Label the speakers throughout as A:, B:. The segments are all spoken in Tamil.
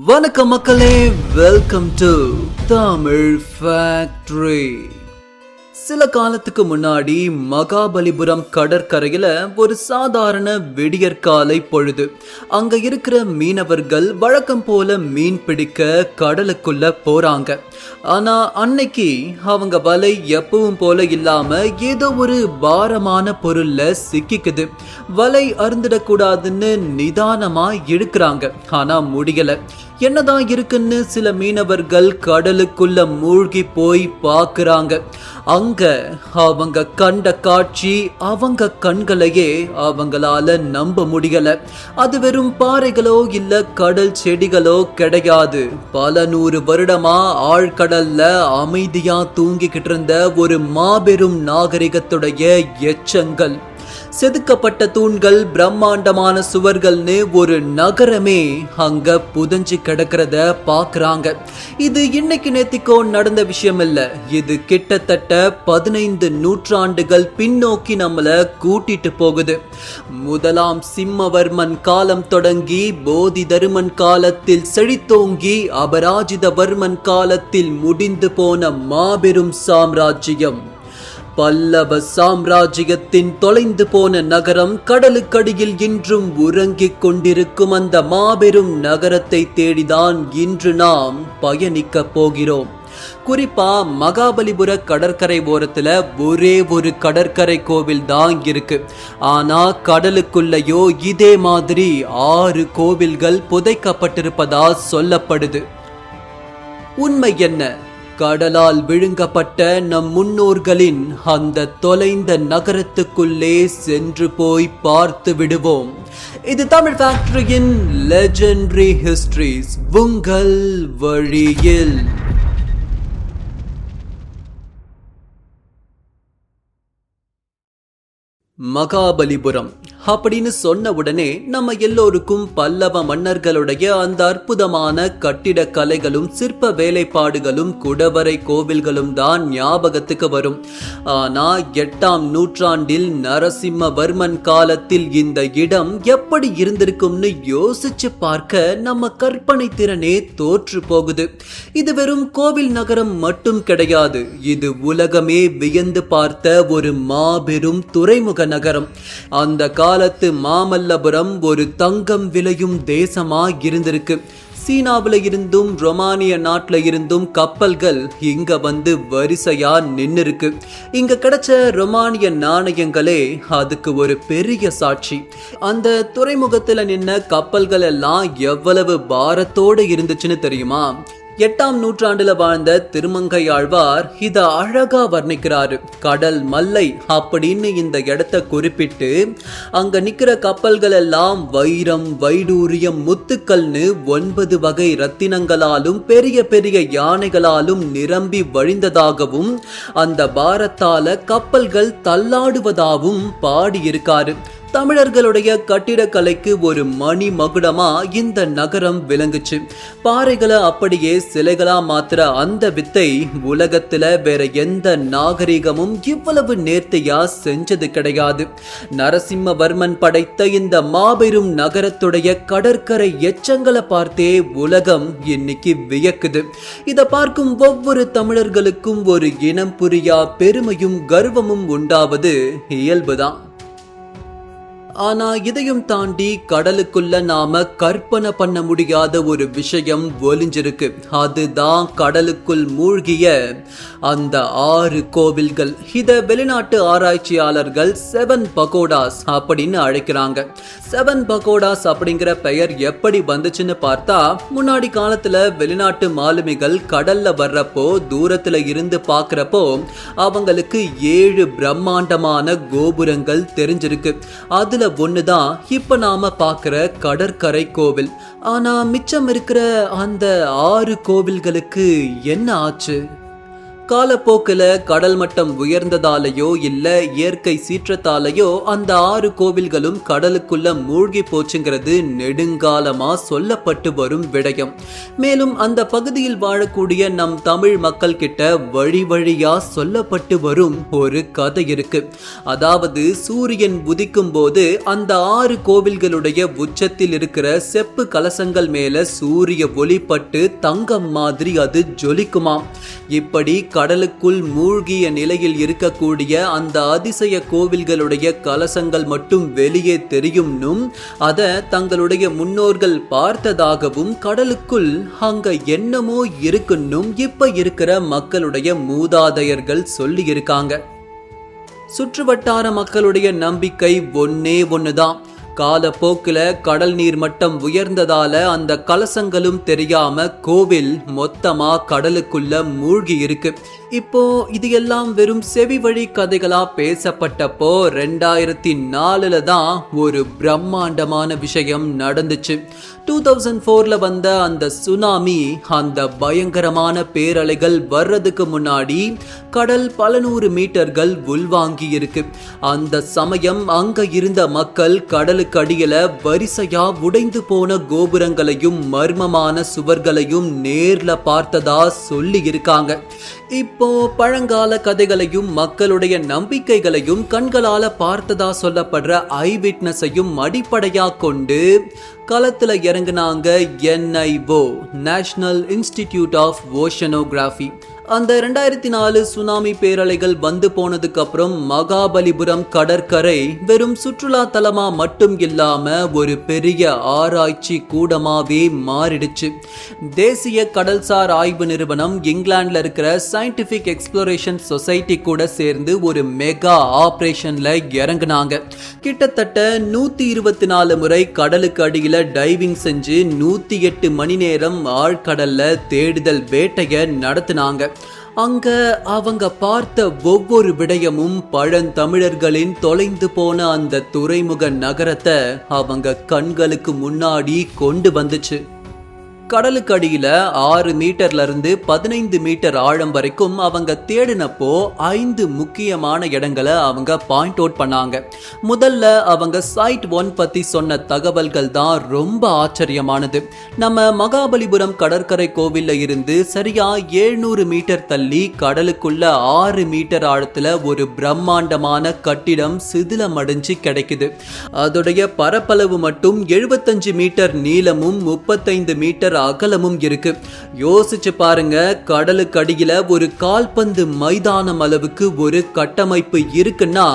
A: வணக்கம் மக்களே, வெல்கம் டு தமிழ் ஃபேக்டரி. சில காலத்துக்கு முன்னாடி மகாபலிபுரம் கடற்கரையில ஒரு சாதாரண விடியற்காலை பொழுது. அங்க இருக்கிற மீனவர்கள் வழக்கம் போல மீன் பிடிக்க கடலுக்குள்ள போறாங்க. ஆனா அன்னைக்கு அவங்க வலை எப்பவும் போல இல்லாம ஏதோ ஒரு பாரமான பொருள்ல சிக்கிக்குது. வலை அருந்திடக்கூடாதுன்னு நிதானமா இழுக்கிறாங்க. ஆனா முடியல. என்னதான் இருக்குன்னு சில மீனவர்கள் கடலுக்குள்ள மூழ்கி போய் பார்க்கறாங்க. அங்க அவங்க கண்ட காட்சி அவங்க கண்களையே அவங்களால நம்ப முடியல. அது வெறும் பாறைகளோ இல்ல கடல் செடிகளோ கிடையாது. பல 100 வருடமா ஆழ்கடல்ல அமைதியா தூங்கிக்கிட்டு இருந்த ஒரு மாபெரும் நாகரிகத்துடைய எச்சங்கள். செதுக்கப்பட்ட தூண்கள், பிரம்மாண்டமான சுவர்கள்னு ஒரு நகரமே அங்க புதஞ்சு கிடக்கிறத பாக்குறாங்க. இது இன்னைக்கு நேத்திக்கோ நடந்த விஷயம் இல்ல. இது கிட்டத்தட்ட 15 நூற்றாண்டுகள் பின்னோக்கி நம்மள கூட்டிட்டு போகுது. முதலாம் சிம்மவர்மன் காலம் தொடங்கி போதி தருமன் காலத்தில் செழித்தோங்கி அபராஜிதவர்மன் காலத்தில் முடிந்து போன மாபெரும் சாம்ராஜ்யம். பல்லவ சாம்ராஜ்யத்தின் தொலைந்து போன நகரம் கடலுக்கடியில் இன்றும் உறங்கிக் கொண்டிருக்கும் அந்த மாபெரும் நகரத்தை தேடிதான் இன்று நாம் பயணிக்க போகிறோம். குறிப்பா மகாபலிபுர கடற்கரை ஓரத்துல ஒரே ஒரு கடற்கரை கோவில் தான் இருக்கு. ஆனா கடலுக்குள்ளேயோ இதே மாதிரி 6 கோவில்கள் புதைக்கப்பட்டிருப்பதா சொல்லப்படுது. உண்மை என்ன? கடலால் விழுங்கப்பட்ட நம் முன்னோர்களின் அந்த தொலைந்த நகரத்துக்குள்ளே சென்று போய் பார்த்து விடுவோம். இது தமிழ் ஃபேக்டரியின் லெஜெண்டரி ஹிஸ்டரிஸ், உங்கள் வழியில். மகாபலிபுரம் அப்படின்னு சொன்ன உடனே நம்ம எல்லோருக்கும் பல்லவ மன்னர்களுடைய அந்த அற்புதமான கட்டிட கலைகளும் சிற்ப வேலைப்பாடுகளும் குடவரை கோவில்களும் தான் ஞாபகத்துக்கு வரும். ஆனா 8ஆம் நூற்றாண்டில் நரசிம்மவர்மன் காலத்தில் இந்த இடம் எப்படி இருந்திருக்கும்னு யோசிச்சு பார்க்க நம்ம கற்பனை திறனே தோற்று போகுது. இது வெறும் கோவில் நகரம் மட்டும் கிடையாது. இது உலகமே வியந்து பார்த்த ஒரு மாபெரும் துறைமுக நகரம். அந்த காலத்து மாமல்லபுரம் ஒரு தங்கம் விளையும் தேசமா இருந்திருக்கு. சீனாவில இருந்தும் ரொமானிய நாட்டில இருந்தும் கப்பல்கள் இங்க வந்து வரிசையா நின்னு இருக்கு. இங்க கிடைச்ச ரொமானிய நாணயங்களே அதுக்கு ஒரு பெரிய சாட்சி. அந்த துறைமுகத்துல நின்ன கப்பல்கள் எல்லாம் எவ்வளவு பாரத்தோடு இருந்துச்சுன்னு தெரியுமா? 8ஆம் நூற்றாண்டுல வாழ்ந்த திருமங்கையாழ்வார் இத அழகா வர்ணிக்கிறாரு. கடல் மல்லை அப்படின்னு இந்த இடத்த குறிப்பிட்டு அங்க நிக்கிற கப்பல்கள் எல்லாம் வைரம், வைடூரியம், முத்துக்கள்னு 9 வகை ரத்தினங்களாலும் பெரிய பெரிய யானைகளாலும் நிரம்பி வழிந்ததாகவும் அந்த பாரத்தால கப்பல்கள் தள்ளாடுவதாகவும் பாடியிருக்காரு. தமிழர்களுடைய கட்டிடக்கலைக்கு ஒரு மணி மகுடமா இந்த நகரம் விளங்குச்சு. பாறைகளை அப்படியே சிலைகளா மாத்திர அந்த வித்தை உலகத்துல வேற எந்த நாகரிகமும் இவ்வளவு நேர்த்தியா செஞ்சது கிடையாது. நரசிம்மவர்மன் படைத்த இந்த மாபெரும் நகரத்துடைய கடற்கரை எச்சங்களை பார்த்தே உலகம் இன்னைக்கு வியக்குது. இத பார்க்கும் ஒவ்வொரு தமிழர்களுக்கும் ஒரு இனம் புரியா பெருமையும் கர்வமும் உண்டாவது இயல்புதான். ஆனா இதையும் தாண்டி கடலுக்குள்ள நாம கற்பனை பண்ண முடியாத ஒரு விஷயம் ஒளிஞ்சிருக்கு. அதுதான் கடலுக்குள் மூழ்கிய அந்த 6 கோவில்கள். இத வெளிநாட்டு ஆராய்ச்சியாளர்கள் 7 பகோடாஸ் அப்படின்னு அழைக்கிறாங்க. 7 பகோடாஸ் அப்படிங்கிற பெயர் எப்படி வந்துச்சுன்னு பார்த்தா, முன்னாடி காலத்துல வெளிநாட்டு மாலுமிகள் கடல்ல வர்றப்போ தூரத்துல இருந்து பாக்குறப்போ அவங்களுக்கு 7 பிரம்மாண்டமான கோபுரங்கள் தெரிஞ்சிருக்கு. அதுல ஒண்ணுதான் இப்ப நாம பாக்குற கடற்கரை கோவில். ஆனா மிச்சம் இருக்கிற அந்த 6 கோவில்களுக்கு என்ன ஆச்சு? காலப்போக்கில் கடல் மட்டம் உயர்ந்ததாலேயோ இல்ல இயற்கை சீற்றத்தாலேயோ அந்த 6 கோவில்களும் கடலுக்குள்ள மூழ்கி போச்சுங்கிறது நெடுங்காலமா சொல்லப்பட்டு வரும் விடயம். மேலும் அந்த பகுதியில் வாழக்கூடிய நம் தமிழ் மக்கள் கிட்ட வழி வழியா சொல்லப்பட்டு வரும் ஒரு கதை இருக்கு. அதாவது சூரியன் உதிக்கும் போது அந்த 6 கோவில்களுடைய உச்சத்தில் இருக்கிற செப்பு கலசங்கள் மேல சூரிய ஒளிப்பட்டு தங்கம் மாதிரி அது ஜொலிக்குமாம். இப்படி கடலுக்குள் மூழ்கிய நிலையில் இருக்கக்கூடிய அந்த அதிசய கோவில்களுடைய கலசங்கள் மட்டும் வெளியே தெரியும்னும் அத தங்களுடைய முன்னோர்கள் பார்த்ததாகவும் கடலுக்குள் அங்க என்னமோ இருக்குன்னும் இப்ப இருக்கிற மக்களுடைய மூதாதையர்கள் சொல்லி இருக்காங்க. சுற்றுவட்டார மக்களுடைய நம்பிக்கை ஒண்ணுதான். காலப்போக்கில் கடல் நீர் மட்டம் உயர்ந்ததால அந்த கலசங்களும் தெரியாம கோவில் மொத்தமா கடலுக்குள்ள மூழ்கி இருக்கு. இப்போ இது எல்லாம் வெறும் செவி வழி கதைகளா பேசப்பட்டப்போ 2004 தான் ஒரு பிரம்மாண்டமான விஷயம் நடந்துச்சு. 2004 வந்த அந்த சுனாமி, அந்த பயங்கரமான பேரலைகள் வர்றதுக்கு முன்னாடி கடல் பல 100 மீட்டர்கள் உள்வாங்கி இருக்கு. அந்த சமயம் அங்க இருந்த மக்கள் கடலுக்கு அடியில வரிசையா உடைந்து போன கோபுரங்களையும் மர்மமான சுவர்களையும் நேர்ல பார்த்ததா சொல்லி இருக்காங்க. இப்போ பழங்கால கதைகளையும் மக்களுடைய நம்பிக்கைகளையும் கண்களால பார்த்ததா சொல்லப்படுற ஐ விட்னஸையும் அடிப்படையா கொண்டு களத்துல இறங்குனாங்க NIO, national institute of oceanography. அந்த 2004 சுனாமி பேரலைகள் வந்து போனதுக்கு அப்புறம் மகாபலிபுரம் கடற்கரை வெறும் சுற்றுலா தலமா மட்டும் இல்லாம ஒரு பெரிய ஆராய்ச்சி கூடமாவே மாறிடுச்சு. தேசிய கடல்சார் ஆய்வு நிறுவனம், இங்கிலாந்துல இருக்கிற சயின்டிபிக் எக்ஸ்ப்ளோரேஷன் சொசைட்டி கூட சேர்ந்து ஒரு மெகா ஆபரேஷன்ல இறங்குனாங்க. கிட்டத்தட்ட 124 முறை கடலுக்கு அடியில டைவிங் செஞ்சு 108 மணி நேரம் ஆழ்கடல்ல தேடுதல் வேட்டைய நடத்தினாங்க. அங்க அவங்க பார்த்த ஒவ்வொரு விடயமும் பழந்தமிழர்களின் தொலைந்து போன அந்த துறைமுக நகரத்தை அவங்க கண்களுக்கு முன்னாடி கொண்டு வந்துச்சு. கடலுக்கு அடியில 6 மீட்டர்ல இருந்து 15 மீட்டர் ஆழம் வரைக்கும் அவங்க தேடினப்போ 5 முக்கியமான இடங்களை அவங்க பாயிண்ட் அவுட் பண்ணாங்க. முதல்ல அவங்க சைட் 1 பத்தி சொன்ன தகவல்கள் தான் ரொம்ப ஆச்சரியமானது. நம்ம மகாபலிபுரம் கடற்கரை கோவில்ல இருந்து சரியா 700 மீட்டர் தள்ளி கடலுக்குள்ள 6 மீட்டர் ஆழத்துல ஒரு பிரம்மாண்டமான கட்டிடம் சிதிலமடைஞ்சு கிடைக்குது. அதோடைய பரப்பளவு மட்டும் 75 மீட்டர் நீளமும் 35 மீட்டர் அகலமும் இருக்கு. யோசிச்சு பாருங்க, கடலுக்கு அடியில ஒரு கால்பந்து மைதானம் அளவுக்கு ஒரு கட்டமைப்பு இருக்குன்னா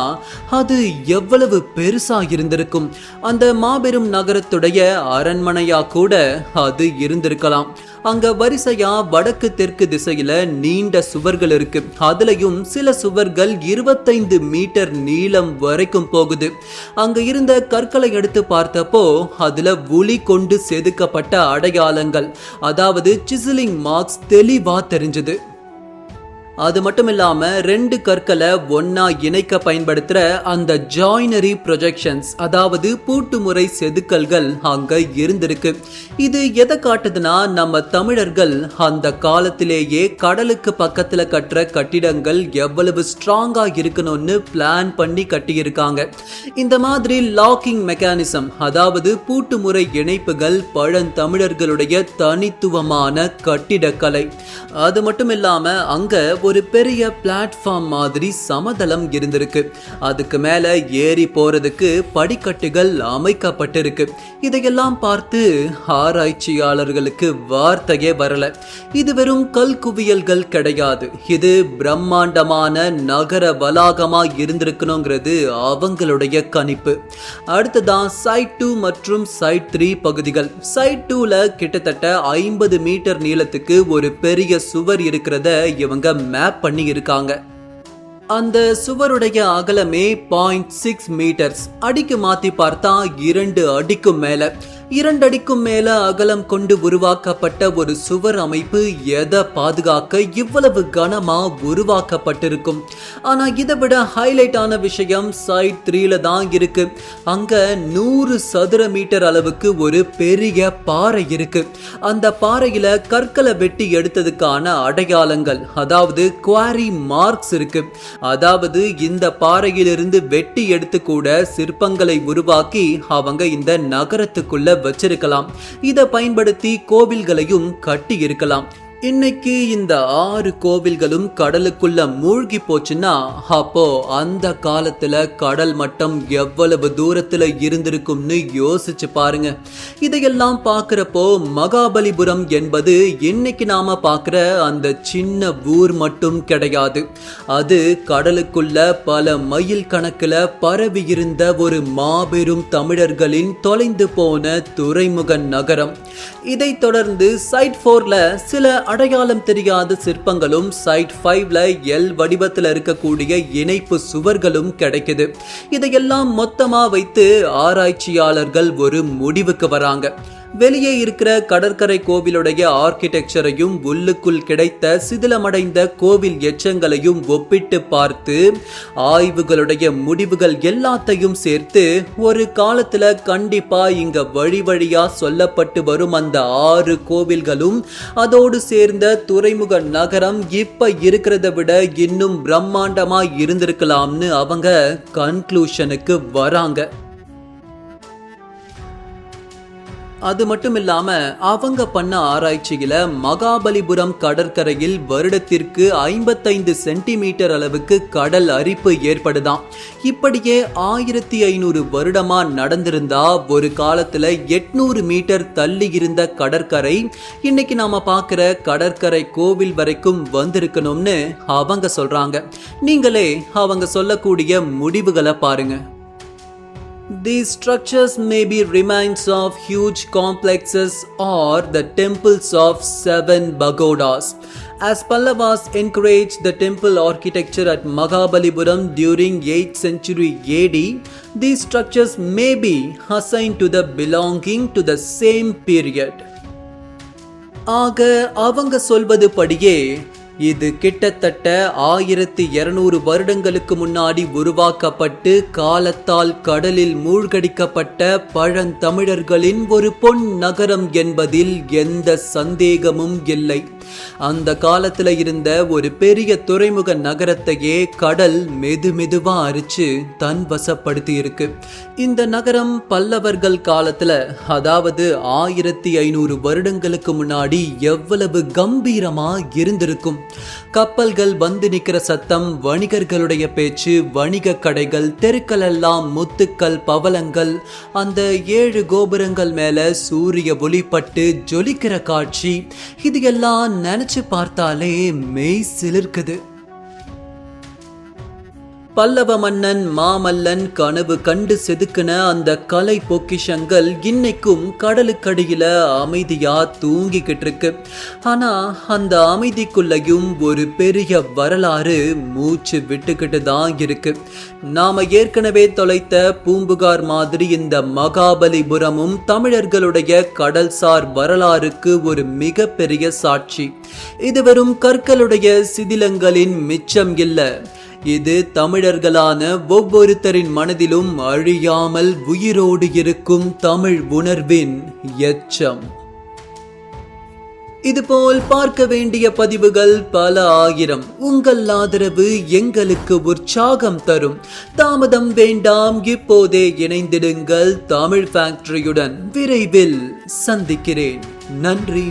A: அது எவ்வளவு பெருசா இருந்திருக்கும். அந்த மாபெரும் நகரத்துடைய அரண்மனையா கூட அது இருந்திருக்கலாம். அங்க வரிசையா வடக்கு தெற்கு திசையில நீண்ட சுவர்கள் இருக்கு. அதுலயும் சில சுவர்கள் 25 மீட்டர் நீளம் வரைக்கும் போகுது. அங்க இருந்த கற்களை எடுத்து பார்த்தப்போ அதுல உளி கொண்டு செதுக்கப்பட்ட அடையாளங்கள், அதாவது சிசிலிங் மார்க்ஸ் தெளிவா தெரிஞ்சது. அது மட்டும் இல்லாம 2 கற்களை ஒன்னா இணைக்க பயன்படுத்துற அந்த ஜாயினரி ப்ரொஜெக்ஷன்ஸ், அதாவது பூட்டுமுறை செதுக்கல்கள் அங்க இருந்திருக்கு. இது எதை காட்டுதுன்னா, நம்ம தமிழர்கள் அந்த காலத்திலேயே கடலுக்கு பக்கத்துல கட்டுற கட்டிடங்கள் எவ்வளவு ஸ்ட்ராங்கா இருக்கணும்னு பிளான் பண்ணி கட்டியிருக்காங்க. இந்த மாதிரி லாக்கிங் மெக்கானிசம், அதாவது பூட்டுமுறை இணைப்புகள் பழந்தமிழர்களுடைய தனித்துவமான கட்டிடக்கலை. அது மட்டும் இல்லாம அங்க ஒரு பெரிய பிளாட்ஃபார்ம் மாதிரி சமதளம் இருந்திருக்கு. அதுக்கு மேல ஏறி போறதுக்கு படிக்கட்டுகள் அமைக்கப்பட்டிருக்கு. இதையெல்லாம் பார்த்து ஆராய்ச்சியாளர்களுக்கு வார்த்தையே வரல. இது வெறும் கல் குவியல்கள் கிடையாது, இது பிரம்மாண்டமான நகர வளாகமா இருந்திருக்கணுங்கிறது அவங்களுடைய கணிப்பு. அடுத்ததான் சைட் 2 மற்றும் சைட் 3 பகுதிகள். சைட் 2ல கிட்டத்தட்ட 50 மீட்டர் நீளத்துக்கு ஒரு பெரிய சுவர் இருக்கிறத இவங்க மேப் பண்ணி இருக்காங்க. அந்த சுவருடைய அகலமே 0.6 மீட்டர்ஸ். அடிக்கு மாத்தி பார்த்தா 2 அடிக்கும் மேல. 2 அடிக்கும் மேல அகலம் கொண்டு உருவாக்கப்பட்ட ஒரு சுவர் அமைப்பு எதை பாதுகாக்க இவ்வளவு கனமா உருவாக்கப்பட்டிருக்கும். ஆனா இதை விட ஹைலைட் ஆன விஷயம் சைட் 3ல தான் இருக்கு. அங்க 100 சதுர மீட்டர் அளவுக்கு ஒரு பெரிய பாறை இருக்கு. அந்த பாறையில கற்களை வெட்டி எடுத்ததுக்கான அடையாளங்கள், அதாவது குவாரி மார்க்ஸ் இருக்கு. அதாவது இந்த பாறையிலிருந்து வெட்டி எடுத்து கூட சிற்பங்களை உருவாக்கி அவங்க இந்த நகரத்துக்குள்ள வச்சிருக்கலாம். இதை பயன்படுத்தி கோவில்களையும் கட்டி இருக்கலாம். இன்னைக்கு இந்த 6 கோவில்களும் கடலுக்குள்ள மூழ்கி போச்சுன்னா அப்போ அந்த காலத்துல கடல் மட்டம் எவ்வளவு தூரத்துல இருந்திருக்கும்னு யோசிச்சு பாருங்க. இதையெல்லாம் பார்க்கிறப்போ மகாபலிபுரம் என்பது இன்னைக்கு நாம பார்க்கிற அந்த சின்ன ஊர் மட்டும் கிடையாது. அது கடலுக்குள்ள பல மைல் கணக்குல பரவி இருந்த ஒரு மாபெரும் தமிழர்களின் தொலைந்து போன துறைமுக நகரம். இதை தொடர்ந்து சைட் 4ல சில அடையாளம் தெரியாத சிற்பங்களும், சைட் 5ல எல் வடிவத்தில் இருக்கக்கூடிய இணைப்பு சுவர்களும் கிடைக்குது. இதையெல்லாம் மொத்தமா வைத்து ஆராய்ச்சியாளர்கள் ஒரு முடிவுக்கு வராங்க. வெளியே இருக்கிற கடற்கரை கோவிலுடைய ஆர்கிடெக்சரையும் உள்ளுக்குள் கிடைத்த சிதிலமடைந்த கோவில் எச்சங்களையும் ஒப்பிட்டு பார்த்து ஆய்வுகளுடைய முடிவுகள் எல்லாத்தையும் சேர்த்து ஒரு காலத்துல கண்டிப்பா இங்க வழி வழியா சொல்லப்பட்டு வரும் அந்த 6 கோவில்களும் அதோடு சேர்ந்த துறைமுக நகரம் இப்ப இருக்கிறத விட இன்னும் பிரம்மாண்டமா இருந்திருக்கலாம்னு அவங்க கன்க்ளூஷனுக்கு வராங்க. அது மட்டும் இல்லாம அவங்க பண்ண ஆராய்ச்சியில மகாபலிபுரம் கடற்கரையில் வருடத்திற்கு 55 சென்டிமீட்டர் அளவுக்கு கடல் அரிப்பு ஏற்படுதாம். இப்படியே 1500 வருடமா நடந்திருந்தா ஒரு காலத்துல 800 மீட்டர் தள்ளி இருந்த கடற்கரை இன்னைக்கு நாம பார்க்கிற கடற்கரை கோவில் வரைக்கும் வந்திருக்கணும்னு அவங்க சொல்றாங்க. நீங்களே அவங்க சொல்லக்கூடிய முடிவுகளை பாருங்க. These structures may be remains of huge complexes or the temples of 7 pagodas. As Pallavas encouraged the temple architecture at Mahabalipuram during 8th century AD, these structures may be assigned to the belonging to the same period. ஆக அவங்க சொல்வது படியே இது கிட்டத்தட்ட 1200 வருடங்களுக்கு முன்னாடி உருவாக்கப்பட்டு காலத்தால் கடலில் மூழ்கடிக்கப்பட்ட பழந்தமிழர்களின் ஒரு பொன் நகரம் என்பதில் எந்த சந்தேகமும் இல்லை. அந்த காலத்துல இருந்த ஒரு பெரிய துறைமுக நகரத்தையே கடல் மெதுவா அரிச்சு தன் வசப்படுத்தி இருக்கு. இந்த நகரம் பல்லவர்கள் காலத்துல, அதாவது 1500 வருடங்களுக்கு முன்னாடி எவ்வளவு கம்பீரமா இருந்திருக்கும். கப்பல்கள் வந்து நிக்கிற சத்தம், வணிகர்களுடைய பேச்சு, வணிக கடைகள், தெருக்கள் எல்லாம் முத்துக்கள், பவளங்கள், அந்த 7 கோபுரங்கள் மேல சூரிய ஒளிப்பட்டு ஜொலிக்கிற காட்சி, இது எல்லாம் நினைச்சு பார்த்தாலே மெய் சிலிர்க்குது. பல்லவ மன்னன் மாமல்லன் கனவு கண்டு செதுக்கின அந்த கலை பொக்கிஷங்கள் இன்னைக்கும் கடலுக்கடியில அமைதியா தூங்கிக்கிட்டு இருக்கு. ஆனா அந்த அமைதிக்குள்ளையும் ஒரு பெரிய வரலாறு மூச்சு விட்டுக்கிட்டு தான் இருக்கு. நாம ஏற்கனவே தொலைத்த பூம்புகார் மாதிரி இந்த மகாபலிபுரமும் தமிழர்களுடைய கடல்சார் வரலாறுக்கு ஒரு மிகப்பெரிய சாட்சி. இது வெறும் கற்களுடைய சிதிலங்களின் மிச்சம் இல்ல, இது தமிழர்களான ஒவ்வொருத்தரின் மனதிலும் அழியாமல் உயிரோடு இருக்கும் தமிழ் உணர்வின் எச்சம். இதுபோல் பார்க்க வேண்டிய பதிவுகள் பல ஆயிரம். உங்கள் ஆதரவு எங்களுக்கு உற்சாகம் தரும். தாமதம் வேண்டாம், இப்போதே இணைந்திடுங்கள் தமிழ் ஃபேக்டரியுடன். விரைவில் சந்திக்கிறேன். நன்றி.